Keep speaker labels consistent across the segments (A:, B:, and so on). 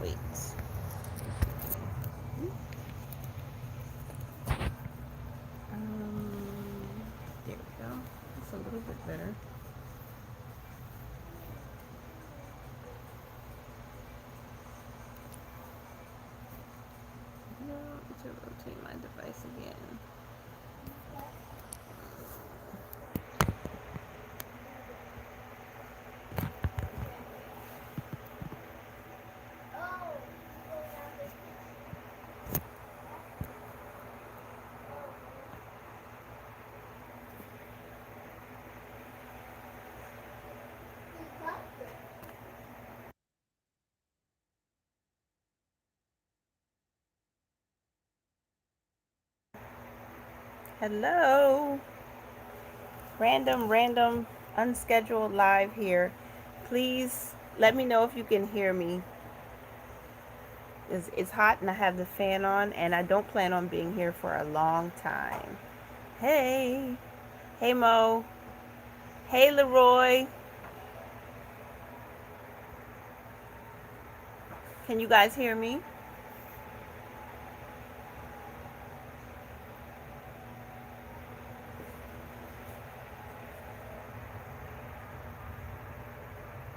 A: Wait. There we go. It's a little bit better. No, to rotate my device again. Hello. Random, unscheduled live here. Please let me know if you can hear me. It's hot and I have the fan on, and I don't plan on being here for a long time. Hey. Hey, Mo. Hey, Leroy. Can you guys hear me?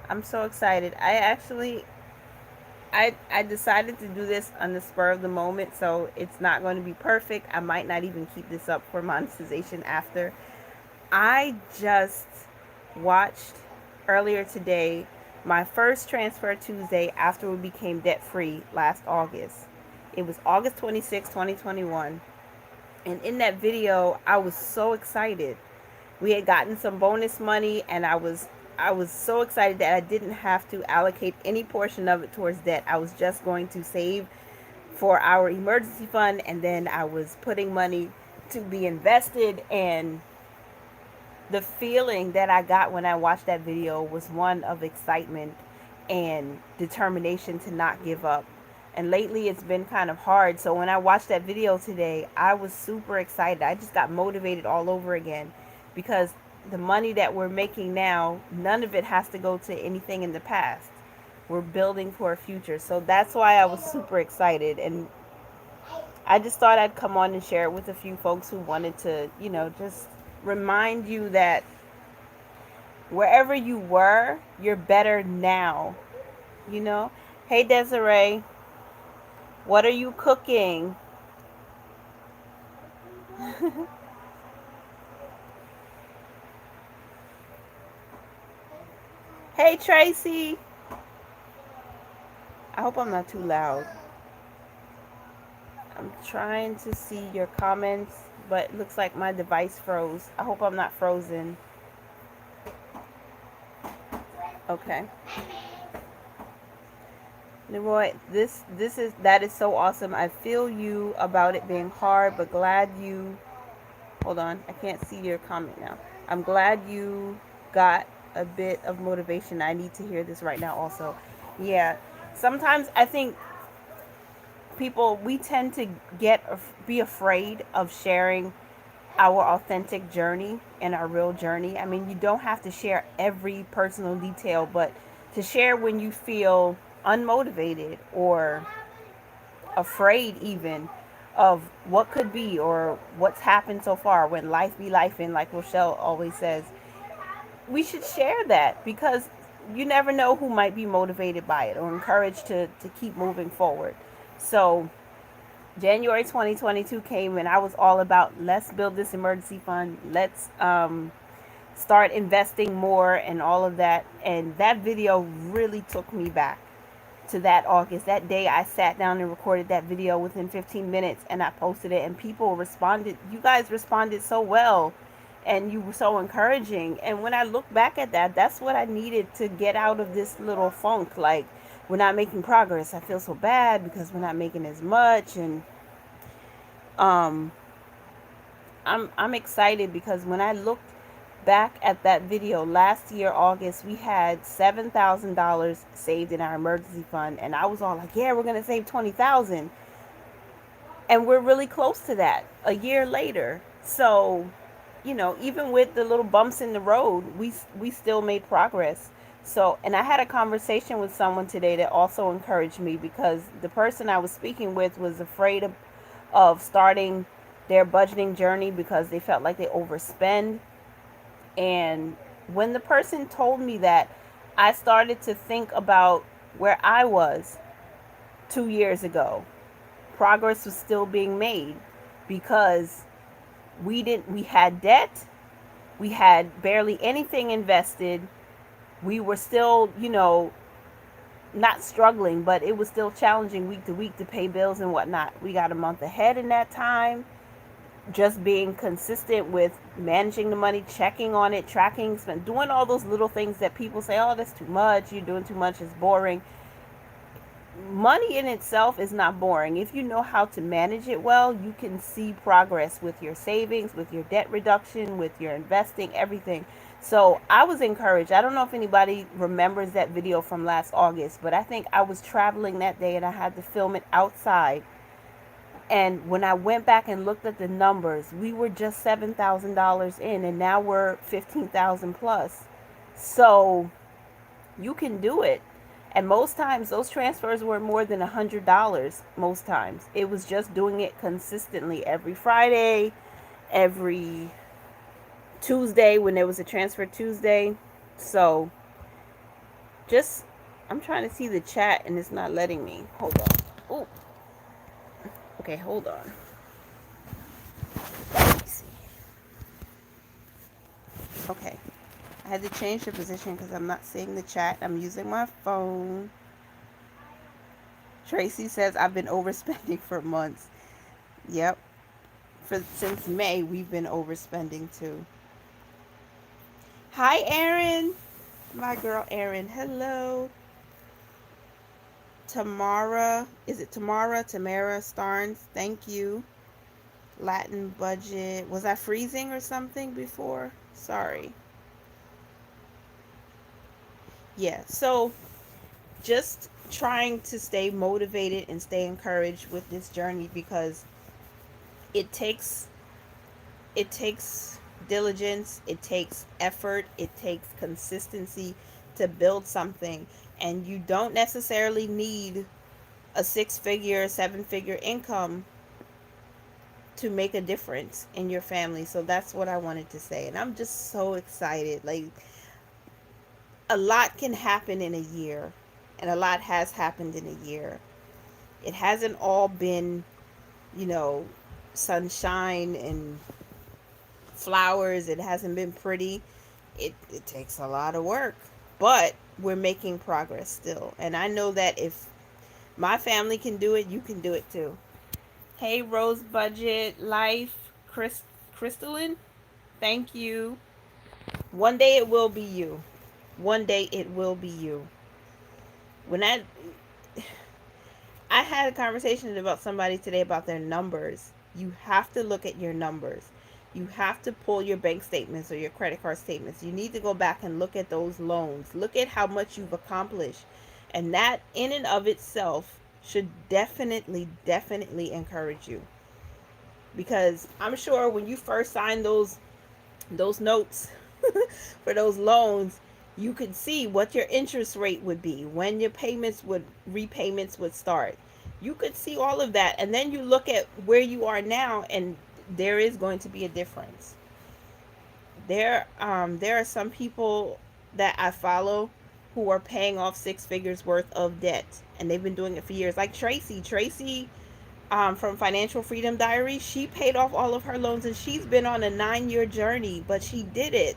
A: I'm so excited. I decided to do this on the spur of the moment, so it's not going to be perfect. I might not even keep this up for monetization after. I just watched earlier today my first Transfer Tuesday after we became debt free last August. It was August 26, 2021. And in that video, I was so excited. We had gotten some bonus money, and I was so excited that I didn't have to allocate any portion of it towards debt. I was just going to save for our emergency fund, and then I was putting money to be invested. And the feeling that I got when I watched that video was one of excitement and determination to not give up. And lately it's been kind of hard. So when I watched that video today, I was super excited. I just got motivated all over again, because the money that we're making now, none of it has to go to anything in the past. We're building for a future. So that's why I was super excited. And I just thought I'd come on and share it with a few folks who wanted to, just remind you that wherever you were, you're better now. Hey, Desiree, what are you cooking? Hey, Tracy. I hope I'm not too loud. I'm trying to see your comments, but it looks like my device froze. I hope I'm not frozen. Okay. Leroy, that is so awesome. I feel you about it being hard, but glad you, hold on, I can't see your comment now. I'm glad you got a bit of motivation. I need to hear this right now also. Yeah. Sometimes I think we tend to be afraid of sharing our authentic journey and our real journey. I mean, you don't have to share every personal detail, but to share when you feel unmotivated or afraid even of what could be or what's happened so far, when life be life, and like Rochelle always says, we should share that, because you never know who might be motivated by it or encouraged to keep moving forward. So January 2022 came, and I was all about, let's build this emergency fund. Let's start investing more and all of that. And that video really took me back to that August. That day I sat down and recorded that video within 15 minutes, and I posted it, and people responded. You guys responded so well, and you were so encouraging. And when I look back at that, that's what I needed to get out of this little funk. Like, we're not making progress. I feel so bad because we're not making as much. And I'm excited because when I looked back at that video last year, August, we had $7,000 saved in our emergency fund, and I was all like, yeah, we're going to save 20,000. And we're really close to that a year later. So, even with the little bumps in the road, we still made progress. So, and I had a conversation with someone today that also encouraged me, because the person I was speaking with was afraid of starting their budgeting journey because they felt like they overspend. And when the person told me that, I started to think about where I was 2 years ago. Progress was still being made because we had debt, we had barely anything invested. We were still, not struggling, but it was still challenging week to week to pay bills and whatnot. We got a month ahead in that time. Just being consistent with managing the money, checking on it, tracking, doing all those little things that people say, oh, that's too much, you're doing too much, it's boring. Money in itself is not boring. If you know how to manage it well, you can see progress with your savings, with your debt reduction, with your investing, everything. So I was encouraged. I don't know if anybody remembers that video from last August, but I think I was traveling that day and I had to film it outside. And when I went back and looked at the numbers, we were just $7,000 in, and now we're 15,000 plus. So you can do it. And most times those transfers were more than $100. Most times it was just doing it consistently every Friday, every Tuesday when there was a transfer Tuesday. So just, I'm trying to see the chat and it's not letting me. Hold on. Oh, okay, hold on. Let me see. Okay, I had to change the position because I'm not seeing the chat. I'm using my phone. Tracy says I've been overspending for months. Yep. Since May, we've been overspending too. Hi, Erin. My girl, Erin. Hello. Tamara. Is it Tamara? Tamara Starnes. Thank you. Latin budget. Was I freezing or something before? Sorry. Yeah. So just trying to stay motivated and stay encouraged with this journey, because it takes it takes diligence, it takes effort, it takes consistency to build something. And you don't necessarily need a 6-figure, 7-figure income to make a difference in your family. So that's what I wanted to say. And I'm just so excited. Like, a lot can happen in a year, and a lot has happened in a year. It hasn't all been, you know, sunshine and flowers. It hasn't been pretty. It takes a lot of work, but we're making progress still. And I know that if my family can do it, you can do it too. Hey, Rose Budget Life, Crystalline, thank you. One day it will be you. One day it will be you. When I had a conversation about somebody today about their numbers. You have to look at your numbers. You have to pull your bank statements or your credit card statements. You need to go back and look at those loans. Look at how much you've accomplished. And that in and of itself should definitely encourage you. Because I'm sure when you first signed those notes for those loans, you could see what your interest rate would be, when your repayments would start. You could see all of that, and then you look at where you are now, and there is going to be a difference. There are some people that I follow who are paying off 6 figures worth of debt, and they've been doing it for years. Like Tracy, from Financial Freedom Diary, she paid off all of her loans, and she's been on a 9-year journey, but she did it.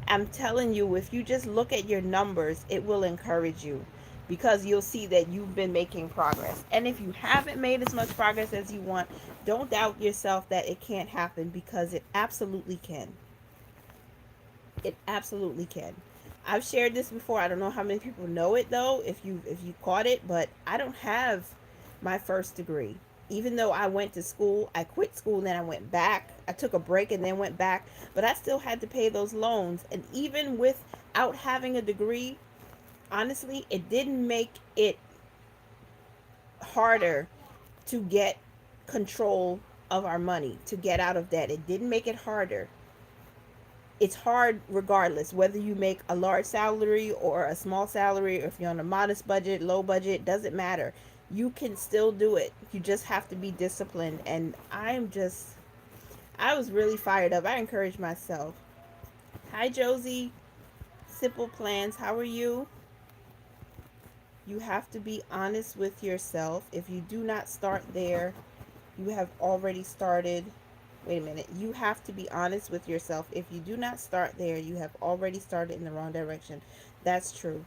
A: I'm telling you, if you just look at your numbers, it will encourage you, because you'll see that you've been making progress. And if you haven't made as much progress as you want, don't doubt yourself that it can't happen, because it absolutely can. It absolutely can. I've shared this before. I don't know how many people know it though, if you caught it, but I don't have my first degree. Even though I went to school, I quit school and then I went back. I took a break and then went back, but I still had to pay those loans. And even without having a degree, honestly, it didn't make it harder to get control of our money, to get out of debt. It didn't make it harder. it's hard regardless whether you make a large salary or a small salary, or if you're on a modest budget, low budget, doesn't matter. You can still do it. You just have to be disciplined. And I was really fired up. I encouraged myself. Hi Josie, Simple Plans, how are you? You have to be honest with yourself. If you do not start there, you have already started. Wait a minute. You have to be honest with yourself. If you do not start there, you have already started in the wrong direction. That's true.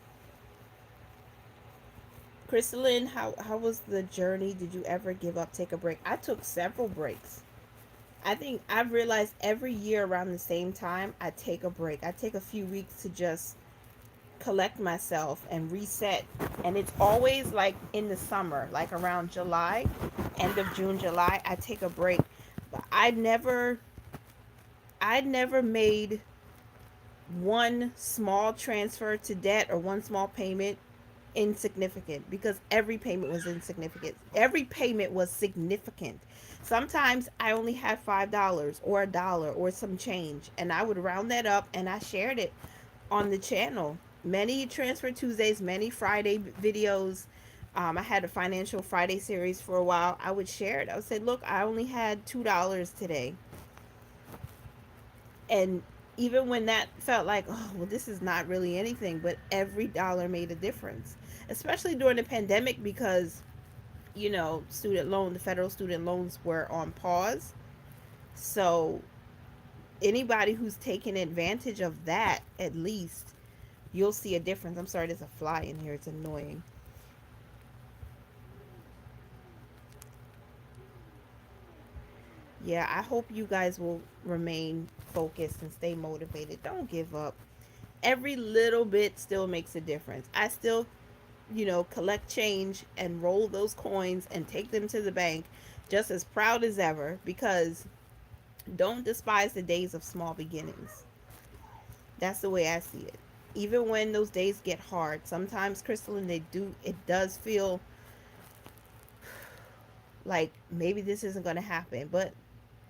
A: Crystalline, how was the journey? Did you ever give up, take a break? I took several breaks. I think I've realized every year around the same time, I take a break. I take a few weeks to just collect myself and reset. And it's always like in the summer, like around July, end of June, July, I take a break. But I never made one small transfer to debt or one small payment insignificant, because every payment was insignificant. Every payment was significant. Sometimes I only had $5 or $1 or some change, and I would round that up and I shared it on the channel. Many Transfer Tuesdays, many Friday videos. I had a Financial Friday series for a while. I would share it. I would say, look, I only had $2 today. And even when that felt like, oh, well, this is not really anything, but every dollar made a difference, especially during the pandemic, because, the federal student loans were on pause. So anybody who's taking advantage of that, at least you'll see a difference. I'm sorry, there's a fly in here. It's annoying. Yeah, I hope you guys will remain focused and stay motivated. Don't give up. Every little bit still makes a difference. I still, collect change and roll those coins and take them to the bank just as proud as ever, because don't despise the days of small beginnings. That's the way I see it. Even when those days get hard, sometimes, Crystalline, it does feel like maybe this isn't going to happen, but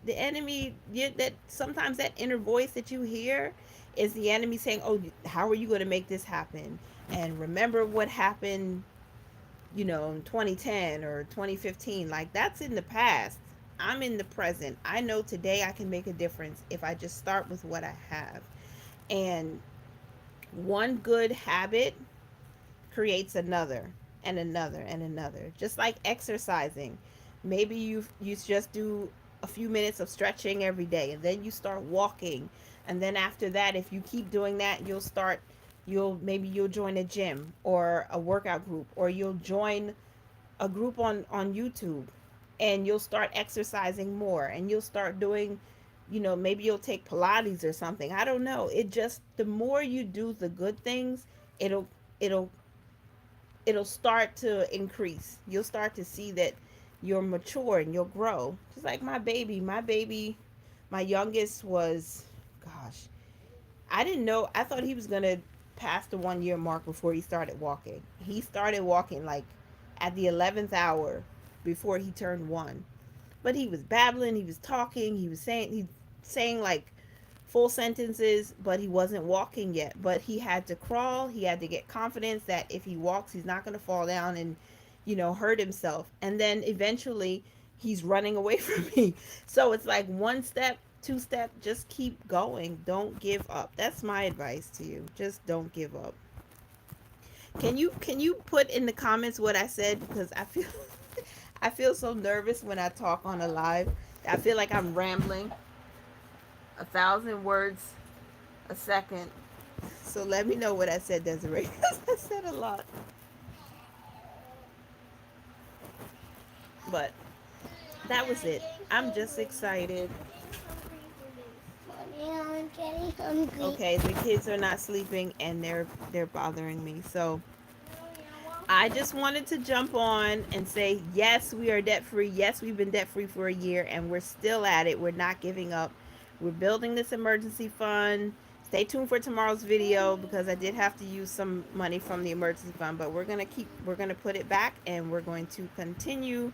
A: the enemy, that sometimes that inner voice that you hear is the enemy saying, oh, how are you going to make this happen? And remember what happened, in 2010 or 2015. Like, that's in the past. I'm in the present. I know today I can make a difference if I just start with what I have. And one good habit creates another and another and another. Just like exercising. Maybe you just do a few minutes of stretching every day, and then you start walking. And then after that, if you keep doing that, you'll join a gym or a workout group, or you'll join a group on YouTube, and you'll start exercising more, and you'll start doing, maybe you'll take Pilates or something. I don't know. It just, the more you do the good things, it'll it'll it'll start to increase. You'll start to see that you're mature and you'll grow. Just like my baby, my youngest was, gosh, I didn't know. I thought he was going to pass the 1 year mark before he started walking. He started walking like at the 11th hour before he turned 1. But he was babbling, he was talking, he saying like full sentences, but he wasn't walking yet. But he had to crawl. He had to get confidence that if he walks, he's not going to fall down and, hurt himself. And then eventually he's running away from me. So it's like one step, two step, just keep going. Don't give up. That's my advice to you. Just don't give up. Can you put in the comments what I said, because I feel I feel so nervous when I talk on a live. I feel like I'm rambling 1,000 words a second. So let me know what I said, Desiree, because I said a lot. But that was it. I'm just excited. I'm getting hungry. Okay, the kids are not sleeping and they're bothering me. So I just wanted to jump on and say, yes, we are debt free. Yes, we've been debt free for a year and we're still at it. We're not giving up. We're building this emergency fund. Stay tuned for tomorrow's video, because I did have to use some money from the emergency fund, but we're going to put it back, and we're going to continue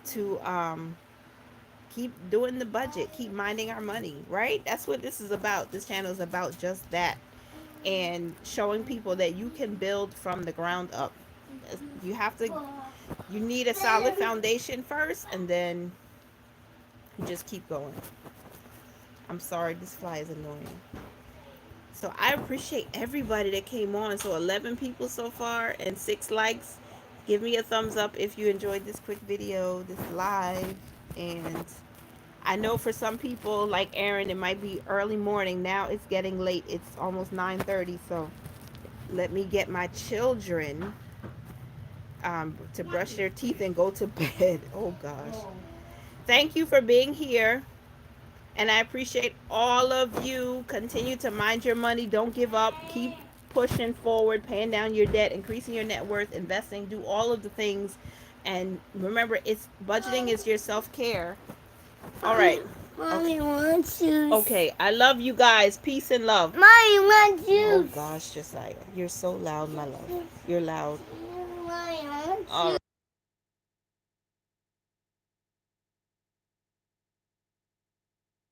A: to keep doing the budget, keep minding our money, right? That's what this is about. This channel is about just that, and showing people that you can build from the ground up. You have to, you need a solid foundation first, and then you just keep going. I'm sorry, this fly is annoying. So I appreciate everybody that came on. So 11 people so far and 6 likes. Give me a thumbs up if you enjoyed this quick video, this live. And I know for some people like Aaron, it might be early morning. Now it's getting late. It's almost 9:30. So let me get my children to brush their teeth and go to bed. Oh gosh. Thank you for being here. And I appreciate all of you. Continue to mind your money. Don't give up. Keep pushing forward, paying down your debt, increasing your net worth, investing, do all of the things. And remember, it's budgeting is your self-care. All right.
B: Mommy wants juice.
A: Okay, I love you guys. Peace and love.
B: Mommy wants juice.
A: Oh gosh, Josiah, you're so loud, my love. You're loud.
B: Mommy wants juice.
A: All right.